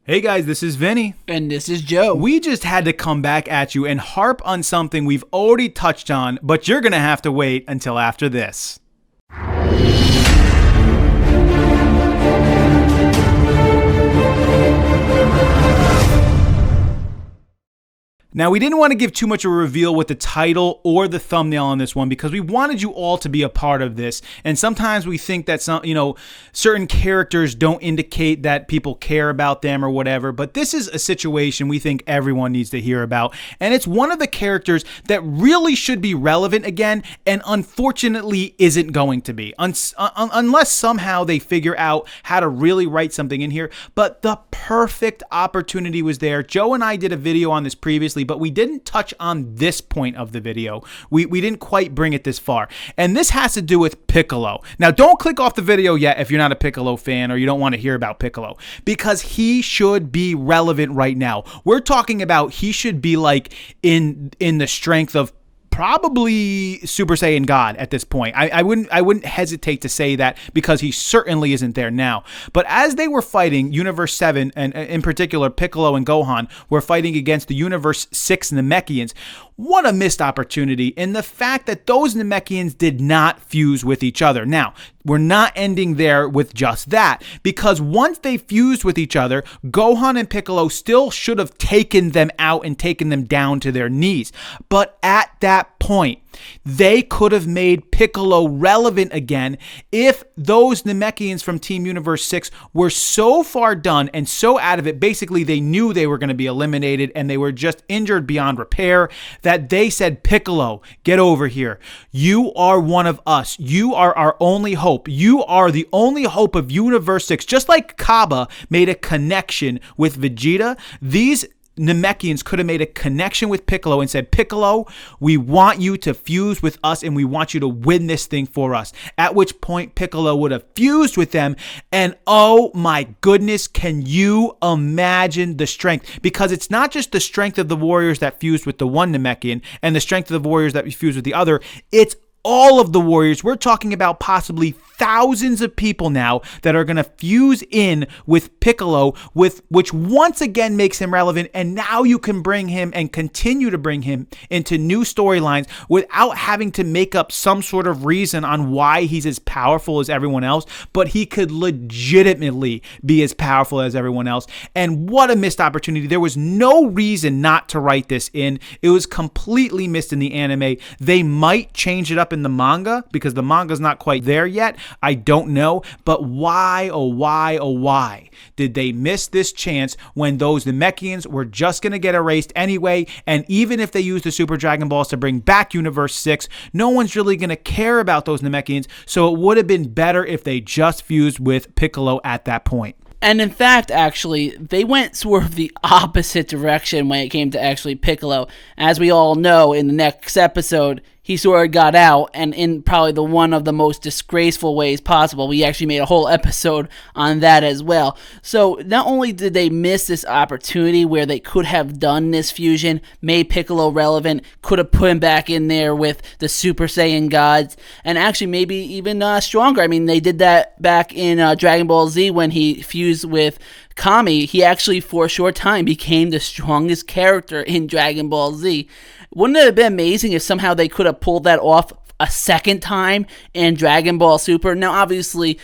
Hey guys, this is Vinny. And this is Joe. We just had to come back at you and harp on something we've already touched on, but you're going to have to wait until after this. Now, we didn't want to give too much of a reveal with the title or the thumbnail on this one because we wanted you all to be a part of this. And sometimes we think that certain characters don't indicate that people care about them or whatever. But this is a situation we think everyone needs to hear about. And it's one of the characters that really should be relevant again and unfortunately isn't going to be. Unless somehow they figure out how to really write something in here. But the perfect opportunity was there. Joe and I did a video on this previously, but we didn't touch on this point of the video. We didn't quite bring it this far. And this has to do with Piccolo. Now, don't click off the video yet if you're not a Piccolo fan or you don't want to hear about Piccolo, because he should be relevant right now. We're talking about he should be like in the strength of probably Super Saiyan God at this point. I wouldn't hesitate to say that because he certainly isn't there now. But as they were fighting Universe 7, and in particular Piccolo and Gohan were fighting against the Universe 6 Namekians, what a missed opportunity in the fact that those Namekians did not fuse with each other. Now, we're not ending there with just that, because once they fused with each other, Gohan and Piccolo still should have taken them out and taken them down to their knees. But at that point, they could have made Piccolo relevant again if those Namekians from Team Universe 6 were so far done and so out of it, basically they knew they were going to be eliminated and they were just injured beyond repair, that they said, Piccolo, get over here. You are one of us. You are our only hope. You are the only hope of Universe 6. Just like Kaba made a connection with Vegeta, these Namekians could have made a connection with Piccolo and said, Piccolo, we want you to fuse with us and we want you to win this thing for us. At which point Piccolo would have fused with them, and oh my goodness, can you imagine the strength? Because it's not just the strength of the warriors that fused with the one Namekian and the strength of the warriors that fused with the other, it's all of the warriors. We're talking about possibly thousands of people now that are going to fuse in with Piccolo, which once again makes him relevant. And now you can bring him and continue to bring him into new storylines without having to make up some sort of reason on why he's as powerful as everyone else. But he could legitimately be as powerful as everyone else. And what a missed opportunity. There was no reason not to write this in. It was completely missed in the anime. They might change it up in the manga because the manga's not quite there yet. I don't know, but why, oh why, oh why did they miss this chance when those Namekians were just going to get erased anyway? And even if they use the Super Dragon Balls to bring back Universe 6, no one's really going to care about those Namekians, so it would have been better if they just fused with Piccolo at that point. And in fact, actually, they went sort of the opposite direction when it came to actually Piccolo. As we all know, in the next episode, he sort of got out, and in probably the one of the most disgraceful ways possible. We actually made a whole episode on that as well. So not only did they miss this opportunity where they could have done this fusion, made Piccolo relevant, could have put him back in there with the Super Saiyan gods, and actually maybe even stronger. I mean, they did that back in Dragon Ball Z when he fused with Kami. He actually, for a short time, became the strongest character in Dragon Ball Z. Wouldn't it have been amazing if somehow they could have pulled that off a second time in Dragon Ball Super? Now, obviously,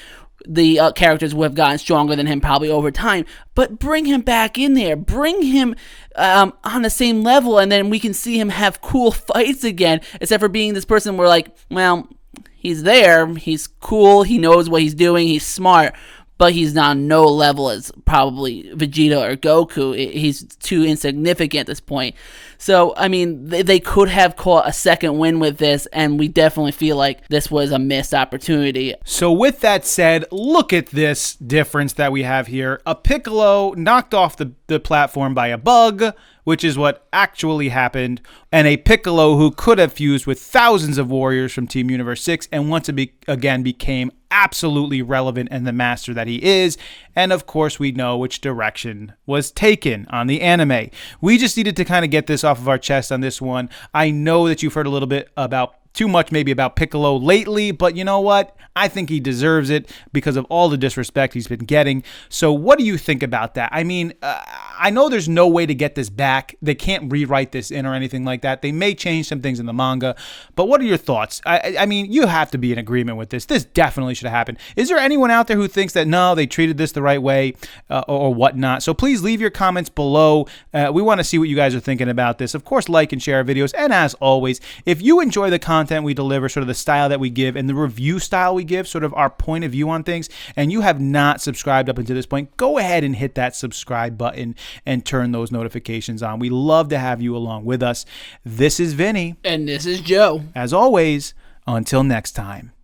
the characters would have gotten stronger than him probably over time, but bring him back in there. Bring him on the same level, and then we can see him have cool fights again, except for being this person where, like, well, he's there, he's cool, he knows what he's doing, he's smart, but he's not on no level as probably Vegeta or Goku. He's too insignificant at this point. So, I mean, they could have caught a second win with this, and we definitely feel like this was a missed opportunity. So with that said, look at this difference that we have here. A Piccolo knocked off the platform by a bug, which is what actually happened, and a Piccolo who could have fused with thousands of warriors from Team Universe 6 and once again became absolutely relevant and the master that he is. And of course, we know which direction was taken on the anime. We just needed to kind of get this off of our chest on this one. I know that you've heard a little bit about too much maybe about Piccolo lately, but you know what? I think he deserves it because of all the disrespect he's been getting. So what do you think about that? I mean, I know there's no way to get this back. They can't rewrite this in or anything like that. They may change some things in the manga, but what are your thoughts? I mean, you have to be in agreement with this. This definitely should have happened. Is there anyone out there who thinks that no, they treated this the right way or whatnot? So please leave your comments below. We want to see what you guys are thinking about this. Of course, like and share our videos. And as always, if you enjoy the content we deliver, sort of the style that we give and the review style we give, sort of our point of view on things, and you have not subscribed up until this point, go ahead and hit that subscribe button and turn those notifications on. We love to have you along with us. This is Vinny. And this is Joe. As always, until next time.